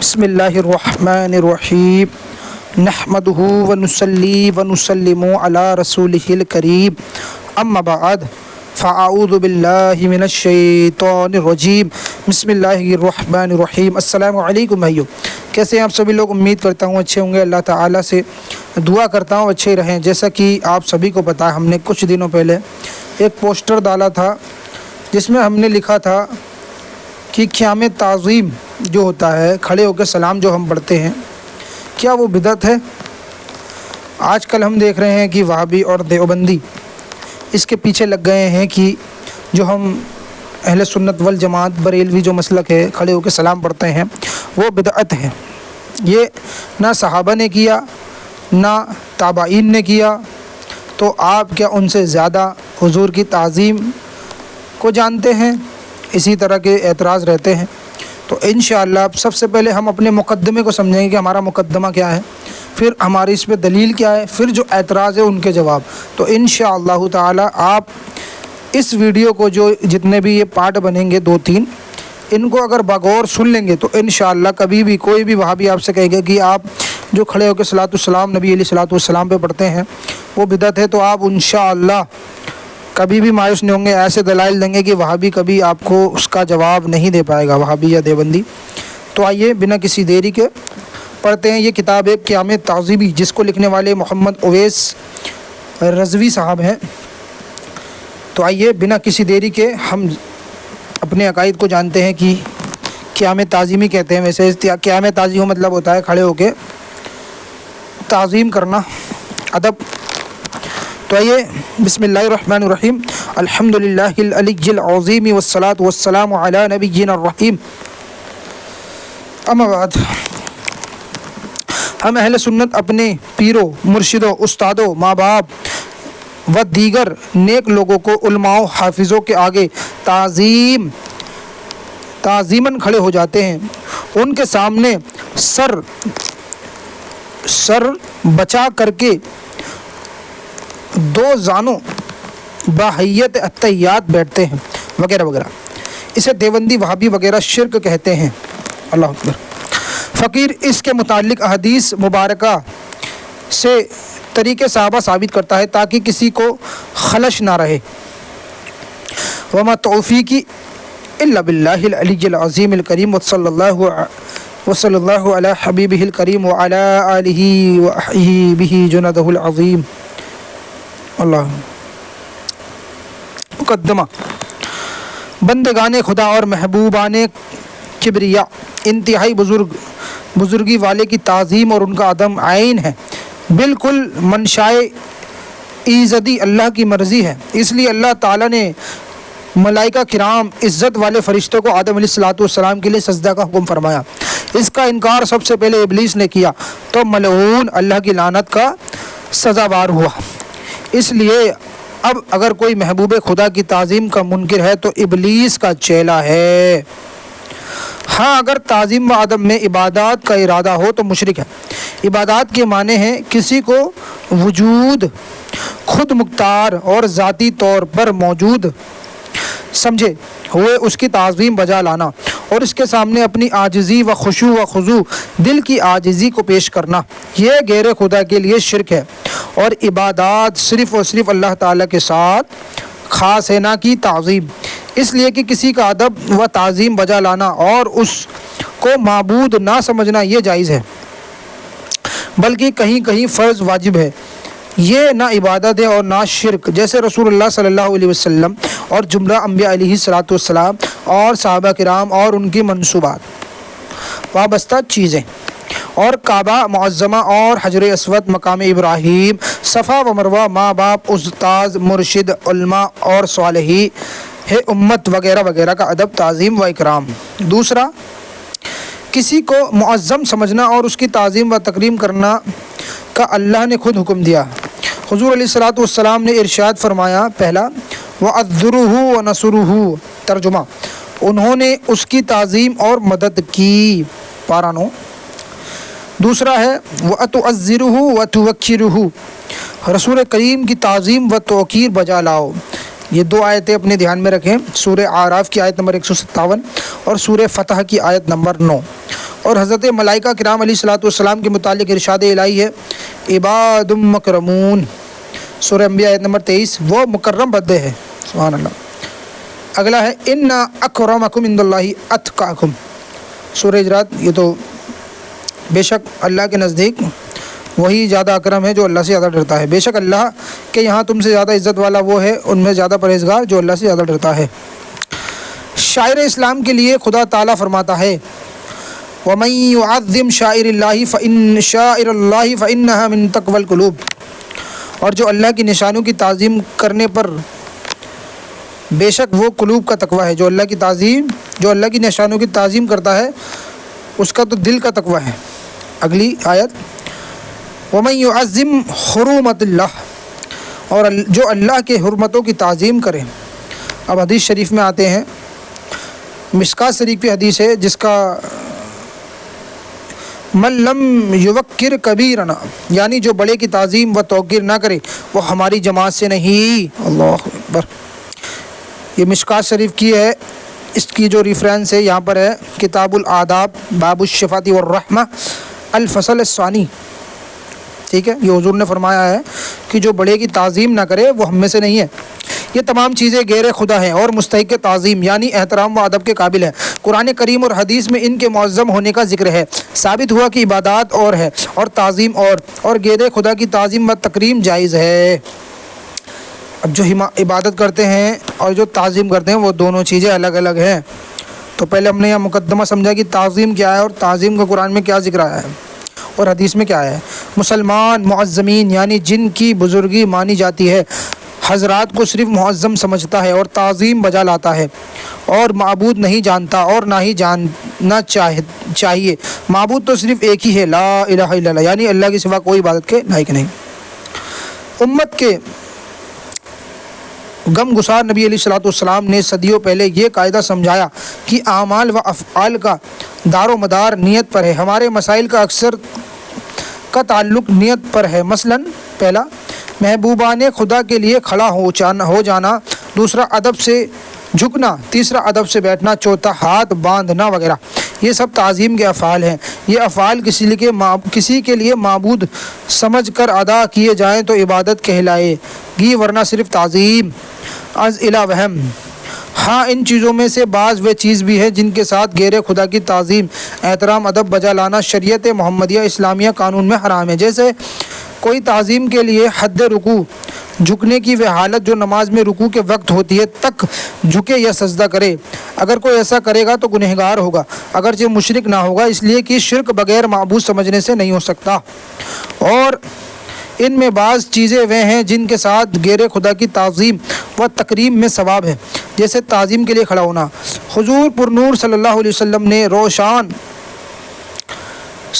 بسم اللہ الرحمن الرحیم نحمدہ ونصلی ونسلم علی رسولہ الکریم اما بعد فاعوذ باللہ من الشیطان الرجیم بسم اللہ الرحمن الرحیم۔ السلام علیکم بھائیو، کیسے ہیں آپ سبھی لوگ؟ امید کرتا ہوں اچھے ہوں گے۔ اللہ تعالیٰ سے دعا کرتا ہوں اچھے رہیں۔ جیسا کہ آپ سبھی کو پتہ ہے، ہم نے کچھ دنوں پہلے ایک پوسٹر ڈالا تھا جس میں ہم نے لکھا تھا کہ قیام تعظیم جو ہوتا ہے، کھڑے ہو کے سلام جو ہم پڑھتے ہیں، کیا وہ بدعت ہے؟ آج کل ہم دیکھ رہے ہیں کہ وہابی اور دیوبندی اس کے پیچھے لگ گئے ہیں کہ جو ہم اہل سنت والجماعت بریلوی جو مسلک ہے، کھڑے ہو کے سلام پڑھتے ہیں، وہ بدعت ہے۔ یہ نہ صحابہ نے کیا نہ تابعین نے کیا، تو آپ کیا ان سے زیادہ حضور کی تعظیم کو جانتے ہیں؟ اسی طرح کے اعتراض رہتے ہیں۔ تو انشاءاللہ سب سے پہلے ہم اپنے مقدمے کو سمجھیں گے کہ ہمارا مقدمہ کیا ہے، پھر ہماری اس پہ دلیل کیا ہے، پھر جو اعتراض ہے ان کے جواب۔ تو انشاءاللہ تعالی آپ اس ویڈیو کو جو جتنے بھی یہ پارٹ بنیں گے 2-3، ان کو اگر بغور سن لیں گے تو انشاءاللہ کبھی بھی کوئی بھی وہابی آپ سے کہے گا کہ آپ جو کھڑے ہو کے صلاۃ السلام نبی علیہ الصلاۃ والسلام پہ پڑھتے ہیں وہ بدعت ہے، تو آپ انشاءاللہ کبھی بھی مایوس نہیں ہوں گے۔ ایسے دلائل دیں گے کہ وہابی کبھی آپ کو اس کا جواب نہیں دے پائے گا، وہابی یا دیوبندی۔ تو آئیے بنا کسی دیری کے پڑھتے ہیں۔ یہ کتاب ہے قیام تعظیمی، جس کو لکھنے والے محمد اویس رضوی صاحب ہیں۔ تو آئیے بنا کسی دیری کے ہم اپنے عقائد کو جانتے ہیں کہ قیام تعظیمی کہتے ہیں۔ ویسے قیام تعظیم مطلب ہوتا ہے کھڑے ہو کے تعظیم کرنا، ادب۔ تو آئیے بسم اللہ الرحمن الرحیم۔ الحمدللہ العلی العظیم والصلاة والسلام علی نبینا الرحیم، اما بعد۔ ہم اہل سنت اپنے پیروں، مرشدوں، استادوں، ماں باپ و دیگر نیک لوگوں کو، علماء و حافظوں کے آگے تعظیماً کھڑے ہو جاتے ہیں۔ ان کے سامنے سر بچا کر کے دو زانوں باحیت التحیات بیٹھتے ہیں، وغیرہ وغیرہ۔ اسے دیوبندی، وہابی وغیرہ شرک کہتے ہیں۔ اللہ اکبر۔ فقیر اس کے متعلق احادیث مبارکہ سے طریقے صحابہ ثابت کرتا ہے تاکہ کسی کو خلش نہ رہے۔ وما توفیقی الا باللہ العلی العظیم الکریم وصلی اللہ علی حبیبہ الکریم وعلی آلہ وأصحابہ بہ جندہ العظیم۔ اللہ۔ مقدمہ۔ بندگان خدا اور محبوبان کبریا انتہائی بزرگی والے کی تعظیم اور ان کا عدم عین ہے، بالکل منشائے ایزدی اللہ کی مرضی ہے۔ اس لیے اللہ تعالیٰ نے ملائکہ کرام عزت والے فرشتوں کو آدم علیہ الصلوۃ والسلام کے لیے سجدہ کا حکم فرمایا۔ اس کا انکار سب سے پہلے ابلیس نے کیا تو ملعون اللہ کی لعنت کا سزاوار ہوا۔ اس لیے اب اگر کوئی محبوب خدا کی تعظیم کا منکر ہے تو ابلیس کا چیلا ہے۔ ہاں، اگر تعظیم و ادب میں عبادات کا ارادہ ہو تو مشرک ہے۔ عبادات کے معنی ہیں کسی کو وجود خود مختار اور ذاتی طور پر موجود سمجھے ہوئے اس کی تعظیم بجا لانا اور اس کے سامنے اپنی عاجزی و خشوع و خضوع، دل کی عاجزی کو پیش کرنا، یہ غیر خدا کے لیے شرک ہے۔ اور عبادات صرف اور صرف اللہ تعالیٰ کے ساتھ خاص ہے، نہ کہ تعظیم۔ اس لیے کہ کسی کا ادب و تعظیم بجا لانا اور اس کو معبود نہ سمجھنا یہ جائز ہے، بلکہ کہیں کہیں فرض واجب ہے۔ یہ نہ عبادت ہے اور نہ شرک، جیسے رسول اللہ صلی اللہ علیہ وسلم اور جملہ انبیاء علیہ الصلوۃ والسلام اور صحابہ کرام اور ان کی منسوبات وابستہ چیزیں، اور کعبہ معظمہ اور حجر اسود، مقام ابراہیم، صفا و مروہ، ماں باپ، استاد، مرشد، علماء اور صالحین امت وغیرہ وغیرہ کا ادب، تعظیم و اکرام۔ دوسرا، کسی کو معظم سمجھنا اور اس کی تعظیم و تکریم کرنا کا اللہ نے خود حکم دیا۔ حضور علیہ الصلوۃ والسلام نے ارشاد فرمایا، پہلا وَعَذِّرُهُ وَنَصُرُهُ، ترجمہ، انہوں نے اس کی تعظیم اور مدد کی، پارہ 9۔ دوسرا ہے وَأَتُعَذِّرُهُ وَتُوَقِّرُهُ، رسول کریم کی تعظیم و توقیر بجا لاؤ۔ یہ دو آیتیں اپنے دھیان میں رکھیں، سورہ اعراف کی آیت نمبر 157 اور سورہ فتح کی آیت نمبر 9۔ اور حضرت ملائکہ کرام علیہ الصلوۃ والسلام کے متعلق ارشاد الہی ہے عباد مکرمون، سورہ انبیاء آیت نمبر 23، وہ مکرم بندے ہیں، سبحان اللہ۔ اگلا ہے ان اکرمکم عند اللہ اتقاکم، سورہ حجرات۔ یہ تو بے شک اللہ کے نزدیک وہی زیادہ اکرم ہے جو اللہ سے زیادہ ڈرتا ہے، بے شک اللہ کے یہاں تم سے زیادہ عزت والا وہ ہے، ان میں زیادہ پرہیزگار جو اللہ سے زیادہ ڈرتا ہے۔ شاعر اسلام کے لیے خدا تعالیٰ فرماتا ہے وَمَن يُعَظِّمْ شَعَائِرَ اللَّهِ فَإِنَّ شَعَائِرَ اللَّهِ فَإِنَّهَا مِن تَقْوَى الْقُلُوبِ، اور جو اللہ کی نشانیوں کی تعظیم کرنے پر بے شک وہ قلوب کا تقویٰ ہے، جو اللہ کی نشانیوں کی تعظیم کرتا ہے اس کا تو دل کا تقویٰ ہے۔ اگلی آیت وَمَن يُعَظِّمْ حُرُمَاتِ اللَّهِ، اور جو اللہ کے حرمتوں کی تعظیم کرے۔ اب حدیث شریف میں آتے ہیں، مشکات شریف کی حدیث ہے جس کا من لم یوقر کبیرنا، یعنی جو بڑے کی تعظیم و توقیر نہ کرے وہ ہماری جماعت سے نہیں۔ اللہ اکبر۔ یہ مشکات شریف کی ہے، اس کی جو ریفرنس ہے یہاں پر ہے کتاب الآداب باب الشفاعۃ والرحمہ الفصل الثانی، ٹھیک ہے۔ یہ حضور نے فرمایا ہے کہ جو بڑے کی تعظیم نہ کرے وہ ہم میں سے نہیں ہے۔ یہ تمام چیزیں غیر خدا ہیں اور مستحق تعظیم یعنی احترام و ادب کے قابل ہیں۔ قرآن کریم اور حدیث میں ان کے معظم ہونے کا ذکر ہے، ثابت ہوا کہ عبادات اور ہے اور تعظیم اور غیر خدا کی تعظیم و تکریم جائز ہے۔ اب جو عبادت کرتے ہیں اور جو تعظیم کرتے ہیں وہ دونوں چیزیں الگ الگ ہیں۔ تو پہلے ہم نے یہ مقدمہ سمجھا کہ تعظیم کیا ہے اور تعظیم کا قرآن میں کیا ذکر آیا ہے اور حدیث میں کیا ہے۔ مسلمان معظمین یعنی جن کی بزرگی مانی جاتی ہے حضرات کو صرف معظم سمجھتا ہے اور تعظیم بجا لاتا ہے، اور معبود نہیں جانتا اور نہ ہی جاننا چاہیے۔ معبود تو صرف ایک ہی ہے، لا الہ الا اللہ، یعنی اللہ کے سوا کوئی عبادت کے لائق نہیں۔ امت کے غم گسار نبی علیہ الصلوۃ والسلام نے صدیوں پہلے یہ قاعدہ سمجھایا کہ اعمال و افعال کا دار و مدار نیت پر ہے۔ ہمارے مسائل کا اکثر کا تعلق نیت پر ہے۔ مثلاً پہلا محبوبان خدا کے لیے کھڑا ہو جانا، دوسرا ادب سے جھکنا، تیسرا ادب سے بیٹھنا، چوتھا ہاتھ باندھنا وغیرہ، یہ سب تعظیم کے افعال ہیں۔ یہ افعال کسی کے لیے معبود سمجھ کر ادا کیے جائیں تو عبادت کہلائے گی، ورنہ صرف تعظیم از الی وہم۔ ہاں ان چیزوں میں سے بعض وہ چیز بھی ہے جن کے ساتھ غیر خدا کی تعظیم، احترام، ادب بجا لانا شریعت محمدیہ اسلامیہ قانون میں حرام ہے۔ جیسے کوئی تعظیم کے لیے حد رکوع جھکنے کی وہ حالت جو نماز میں رکوع کے وقت ہوتی ہے تک جھکے یا سجدہ کرے، اگر کوئی ایسا کرے گا تو گنہگار ہوگا اگرچہ مشرک نہ ہوگا، اس لیے کہ شرک بغیر معبود سمجھنے سے نہیں ہو سکتا۔ اور ان میں بعض چیزیں وہ ہیں جن کے ساتھ غیر خدا کی تعظیم و تکریم میں ثواب ہے، جیسے تعظیم کے لیے کھڑا ہونا۔ حضور پر نور صلی اللہ علیہ وسلم نے روشان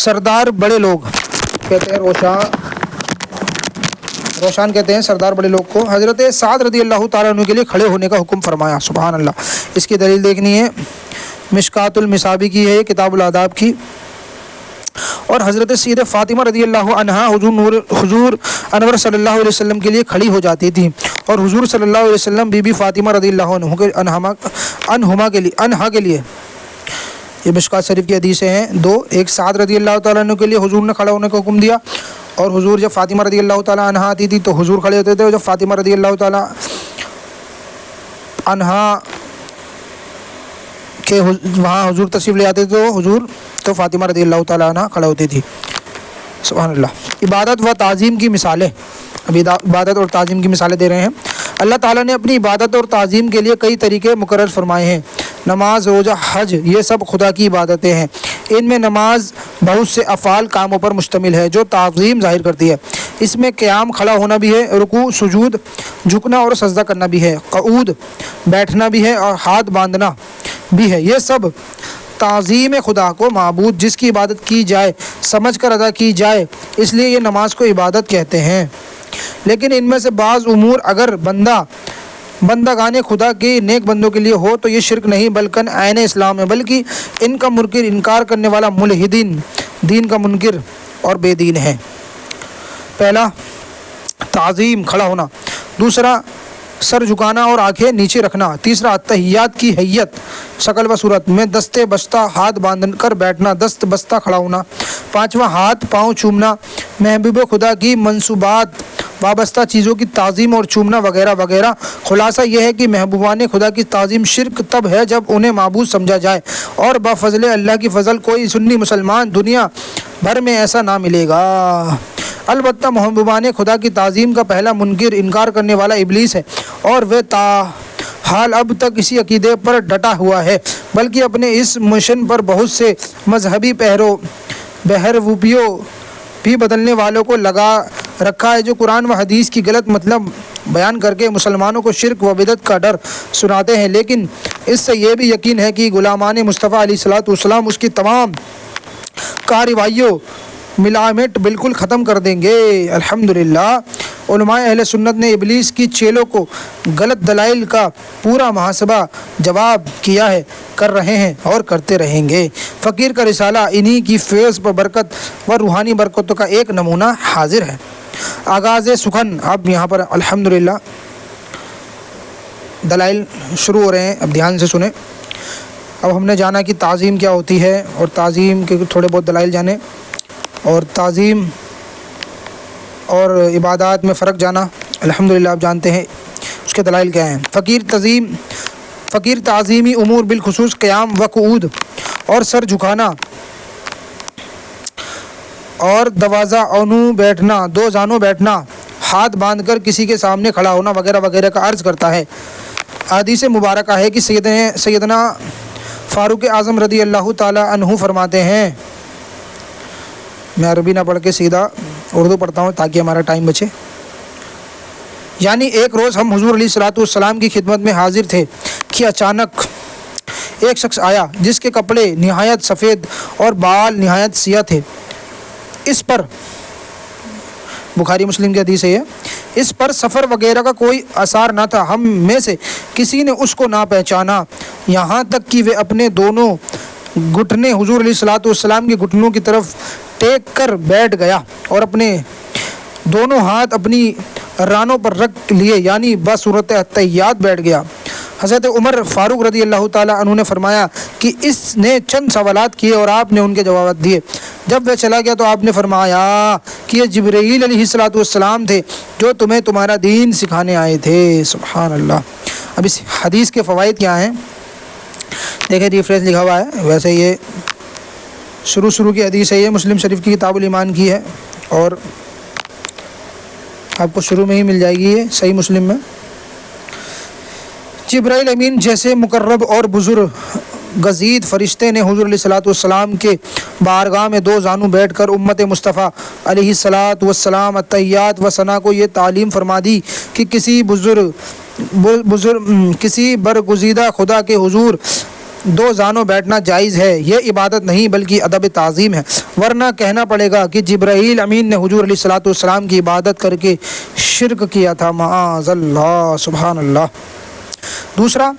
سردار بڑے لوگ کہتے ہیں روشان کہتے ہیں سردار بڑے لوگ کو حضرت سعد رضی اللہ تعالیٰ عنہ کے لیے کھڑے ہونے کا حکم فرمایا، سبحان اللہ۔ اس کی دلیل دیکھنی ہے، مشکات المصابی کی ہے، کتاب الآداب کی۔ اور حضرت سیدہ فاطمہ رضی اللہ عنہا حضور انور صلی اللہ علیہ وسلم کے لیے کھڑی ہو جاتی تھی، اور حضور صلی اللہ علیہ وسلم بی بی فاطمہ رضی اللہ عنہا کے لیے یہ مشکات شریف کی حدیثیں ہیں دو، ایک سعد رضی اللہ تعالیٰ عنہ کے لیے حضور نے کھڑا ہونے کا حکم دیا، اور حضور جب فاطمہ رضی اللہ تعالیٰ عنہا آتی تھی تو حضور کھڑے ہوتے تھے، اور جب فاطمہ رضی اللہ تعالیٰ عنہا کہ وہاں حضور تشریف لے آتے تھے تو فاطمہ رضی اللہ تعالیٰ عنہ کھڑا ہوتی تھی، سبحان اللہ۔ عبادت و تعظیم کی مثالیں، ابھی عبادت اور تعظیم کی مثالیں دے رہے ہیں۔ اللہ تعالیٰ نے اپنی عبادت اور تعظیم کے لیے کئی طریقے مقرر فرمائے ہیں۔ نماز، روزہ، حج، یہ سب خدا کی عبادتیں ہیں۔ ان میں نماز بہت سے افعال کاموں پر مشتمل ہے جو تعظیم ظاہر کرتی ہے۔ اس میں قیام، کھڑا ہونا بھی ہے، رکوع، سجود، جھکنا اور سجدہ کرنا بھی ہے، قعود، بیٹھنا بھی ہے، اور ہاتھ باندھنا بھی ہے۔ یہ سب تعظیم خدا کو، معبود جس کی عبادت کی جائے سمجھ کر ادا کی جائے، اس لیے یہ نماز کو عبادت کہتے ہیں۔ لیکن ان میں سے بعض امور اگر بندگان خدا کے نیک بندوں کے لیے ہو تو یہ شرک نہیں بلکہ عین اسلام ہے، بلکہ ان کا انکار کرنے والا ملحدین دین کا منکر اور بے دین ہے۔ پہلا تعظیم، کھڑا ہونا، دوسرا سر جھکانا اور آنکھیں نیچے رکھنا۔ تیسرا تحیات کی حیت، شکل و صورت میں دستے بستہ ہاتھ باندھ کر بیٹھنا، دست بستہ کھڑا ہونا۔ پانچواں ہاتھ پاؤں چومنا، محبوب خدا کی منصوبات وابستہ چیزوں کی تعظیم اور چومنا وغیرہ وغیرہ۔ خلاصہ یہ ہے کہ محبوبان خدا کی تعظیم شرک تب ہے جب انہیں معبود سمجھا جائے، اور بفضل اللہ کی فضل کوئی سنی مسلمان دنیا بھر میں ایسا نہ ملے گا۔ البتہ محبوبان خدا کی تعظیم کا پہلا منکر انکار کرنے والا ابلیس ہے، اور وہ حال اب تک اسی عقیدے پر ڈٹا ہوا ہے، بلکہ اپنے اس مشن پر بہت سے مذہبی بہروپیوں بھی بدلنے والوں کو لگا رکھا ہے، جو قرآن و حدیث کی غلط مطلب بیان کر کے مسلمانوں کو شرک و بدعت کا ڈر سناتے ہیں، لیکن اس سے یہ بھی یقین ہے کہ غلامان مصطفیٰ علیہ الصلوۃ والسلام اس کی تمام کارروائیوں ملامت بالکل ختم کر دیں گے۔ الحمدللہ علماء اہل سنت نے ابلیس کی چیلوں کو غلط دلائل کا پورا محاسبہ جواب کیا ہے، کر رہے ہیں اور کرتے رہیں گے۔ فقیر کا رسالہ انہی کی فیض پر برکت و روحانی برکتوں کا ایک نمونہ حاضر ہے۔ آغاز سخن، اب یہاں پر الحمدللہ دلائل شروع ہو رہے ہیں، اب دھیان سے سنیں۔ اب ہم نے جانا کہ تعظیم کیا ہوتی ہے، اور تعظیم کے تھوڑے بہت دلائل جانے، اور تعظیم اور عبادات میں فرق جانا۔ الحمدللہ آپ جانتے ہیں اس کے دلائل کیا ہیں۔ فقیر تعظیمی امور بالخصوص قیام و قعود اور سر جھکانا اور دوازہ اونو بیٹھنا، دو زانوں بیٹھنا، ہاتھ باندھ کر کسی کے سامنے کھڑا ہونا وغیرہ وغیرہ کا عرض کرتا ہے۔ حدیث مبارکہ ہے کہ سیدنا فاروق اعظم رضی اللہ تعالی عنہ فرماتے ہیں، میں عربی نہ پڑھ کے سیدھا اردو پڑھتا ہوں تاکہ ہمارا ٹائم بچے۔ یعنی ایک روز ہم حضور علیہ الصلوۃ والسلام کی خدمت میں حاضر تھے کہ اچانک ایک شخص آیا جس کے کپڑے نہایت سفید اور بال نہایت سیاہ تھے۔ اس پر بخاری مسلم کی حدیث ہے، اس پر سفر وغیرہ کا کوئی اثار نہ تھا۔ ہم میں سے کسی نے اس کو نہ پہچانا، یہاں تک کہ وہ اپنے دونوں گھٹنے حضور علیہ الصلوۃ والسلام کے گھٹنوں کی طرف ٹیک کر بیٹھ گیا اور اپنے دونوں ہاتھ اپنی رانوں پر رکھ لیے، یعنی بصورت تحیات بیٹھ گیا۔ حضرت عمر فاروق رضی اللہ تعالیٰ عنہ نے فرمایا کہ اس نے چند سوالات کیے اور آپ نے ان کے جوابات دیے۔ جب وہ چلا گیا تو آپ نے فرمایا کہ یہ جبرائیل علیہ الصلوۃ والسلام تھے جو تمہیں تمہارا دین سکھانے آئے تھے۔ سبحان اللہ۔ اب اس حدیث کے فوائد کیا ہیں دیکھیں، ریفرنس لکھا ہوا ہے، ویسے یہ شروع کی حدیث ہے، یہ مسلم شریف کی کتاب الایمان کی ہے، اور آپ کو شروع میں ہی مل جائے گی یہ صحیح مسلم میں۔ جبرائیل امین جیسے مقرب اور بزرگ گزید فرشتے نے حضور علیہ الصلوۃ والسلام کے بارگاہ میں دو زانوں بیٹھ کر امت مصطفیٰ علیہ الصلوۃ والسلام التحیات و ثنا کو یہ تعلیم فرما دی کہ کسی برگزیدہ خدا کے حضور دو زانوں بیٹھنا جائز ہے۔ یہ عبادت نہیں بلکہ ادب تعظیم ہے، ورنہ کہنا پڑے گا کہ جبرائیل امین نے حضور علیہ الصلوۃ والسلام کی عبادت کر کے شرک کیا تھا، معاذ اللہ، سبحان اللہ۔ دوسرا،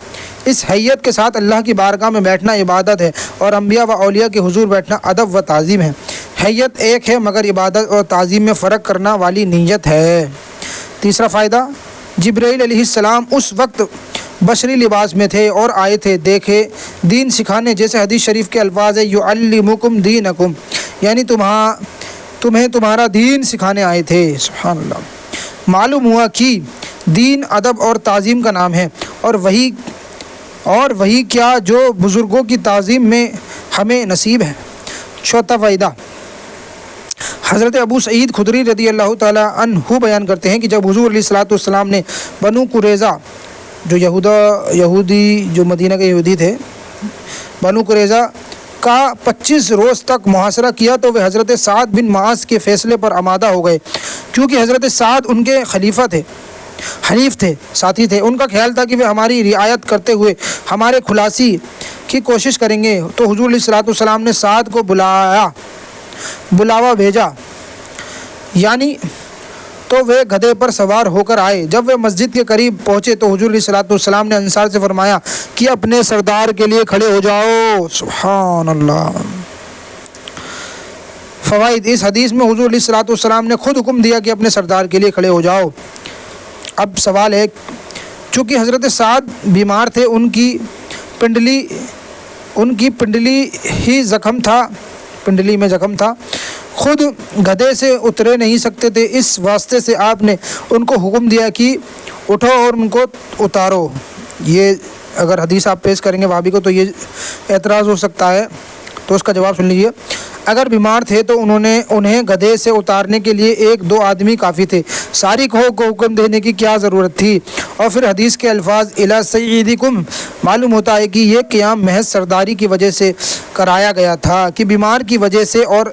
اس حیت کے ساتھ اللہ کی بارگاہ میں بیٹھنا عبادت ہے، اور انبیاء و اولیاء کے حضور بیٹھنا ادب و تعظیم ہے۔ حیت ایک ہے مگر عبادت اور تعظیم میں فرق کرنا والی نیت ہے۔ تیسرا فائدہ، جبرائیل علیہ السلام اس وقت بشری لباس میں تھے اور آئے تھے دیکھے دین سکھانے، جیسے حدیث شریف کے الفاظ ہے یعلمکم دینکم، یعنی تمہیں تمہارا دین سکھانے آئے تھے۔ سبحان اللہ۔ معلوم ہوا کہ دین ادب اور تعظیم کا نام ہے، اور وہی کیا جو بزرگوں کی تعظیم میں ہمیں نصیب ہے۔ چوتھا فائدہ، حضرت ابو سعید خدری رضی اللہ تعالیٰ عنہ بیان کرتے ہیں کہ جب حضور علیہ الصلوۃ والسلام نے بنو قریظہ جو یہودی جو مدینہ کے یہودی تھے، بنو قریظہ کا 25 روز تک محاصرہ کیا تو وہ حضرت سعد بن معاذ کے فیصلے پر آمادہ ہو گئے، کیونکہ حضرت سعد ان کے حلیف تھے، ساتھی تھے۔ ان کا خیال تھا کہ وہ ہماری رعایت کرتے ہوئے ہمارے خلاصی کی کوشش کریں گے، تو حضور علیہ الصلوۃ والسلام نے سعد کو بلاوا بھیجا، یعنی تو وہ گدھے پر سوار ہو کر آئے۔ جب وہ مسجد کے قریب پہنچے تو حضور علیہ الصلوۃ والسلام نے انصار سے فرمایا کہ اپنے سردار کے لیے کھڑے ہو جاؤ۔ سبحان اللہ۔ فوائد، اس حدیث میں حضور علیہ الصلوۃ والسلام نے خود حکم دیا کہ اپنے سردار کے لیے کھڑے ہو جاؤ۔ اب سوال ہے چونکہ حضرت سعد بیمار تھے، ان کی پنڈلی میں زخم تھا، خود گدھے سے اترے نہیں سکتے تھے، اس واسطے سے آپ نے ان کو حکم دیا کہ اٹھو اور ان کو اتارو۔ یہ اگر حدیث آپ پیش کریں گے وہابی کو تو یہ اعتراض ہو سکتا ہے، تو اس کا جواب سن لیجیے۔ اگر بیمار تھے تو انہیں گدھے سے اتارنے کے لیے 1-2 آدمی کافی تھے، ساری کو حکم دینے کی کیا ضرورت تھی؟ اور پھر حدیث کے الفاظ الی سیدکم، معلوم ہوتا ہے کہ یہ قیام محض سرداری کی وجہ سے کرایا گیا تھا، کہ بیمار کی وجہ سے، اور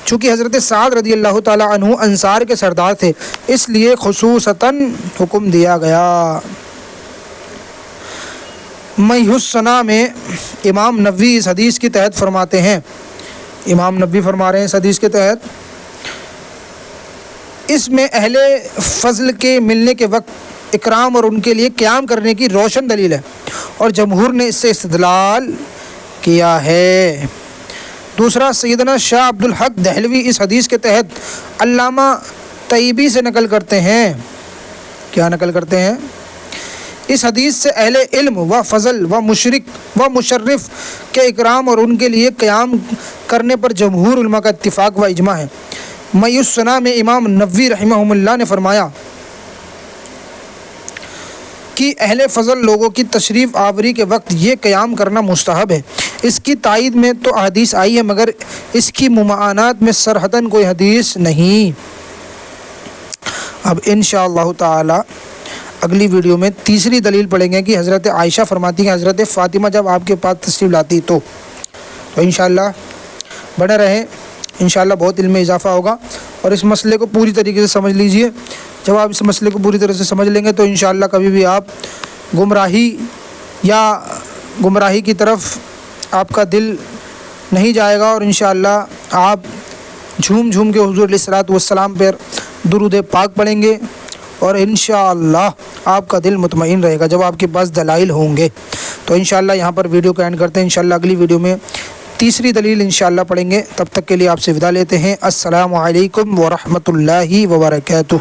چونکہ حضرت سعد رضی اللہ تعالی عنہ انصار کے سردار تھے اس لیے خصوصاً حکم دیا گیا۔ مہیح السنا میں امام نووی اس حدیث کے تحت فرماتے ہیں، امام نووی فرما رہے ہیں اس حدیث کے تحت، اس میں اہل فضل کے ملنے کے وقت اکرام اور ان کے لیے قیام کرنے کی روشن دلیل ہے، اور جمہور نے اس سے استدلال کیا ہے۔ دوسرا، سیدنا شاہ عبدالحق دہلوی اس حدیث کے تحت علامہ طیبی سے نقل کرتے ہیں، کیا نقل کرتے ہیں؟ اس حدیث سے اہل علم و فضل و مشرف کے اکرام اور ان کے لیے قیام کرنے پر جمہور علماء کا اتفاق و اجماع ہے۔ مہیح السنا میں امام نووی رحمہ اللہ نے فرمایا کہ اہل فضل لوگوں کی تشریف آوری کے وقت یہ قیام کرنا مستحب ہے۔ اس کی تائید میں تو احادیث آئی ہے، مگر اس کی ممانعت میں صراحتاً کوئی حدیث نہیں۔ اب انشاءاللہ تعالی اگلی ویڈیو میں تیسری دلیل پڑھیں گے کہ حضرت عائشہ فرماتی ہیں حضرت فاطمہ جب آپ کے پاس تشریف لاتی تو انشاءاللہ بڑے رہیں، انشاءاللہ بہت علم میں اضافہ ہوگا، اور اس مسئلے کو پوری طریقے سے سمجھ لیجئے۔ جب آپ اس مسئلے کو پوری طرح سے سمجھ لیں گے تو انشاءاللہ کبھی بھی آپ گمراہی کی طرف آپ کا دل نہیں جائے گا، اور انشاءاللہ آپ جھوم کے حضور علیہ الصلوۃ والسلام پر درود پاک پڑھیں گے، اور انشاءاللہ آپ کا دل مطمئن رہے گا جب آپ کے پاس دلائل ہوں گے۔ تو انشاءاللہ یہاں پر ویڈیو کا اینڈ کرتے ہیں، انشاءاللہ اگلی ویڈیو میں تیسری دلیل انشاءاللہ پڑھیں گے۔ تب تک کے لیے آپ سے وداع لیتے ہیں۔ السلام علیکم ورحمۃ اللہ وبرکاتہ۔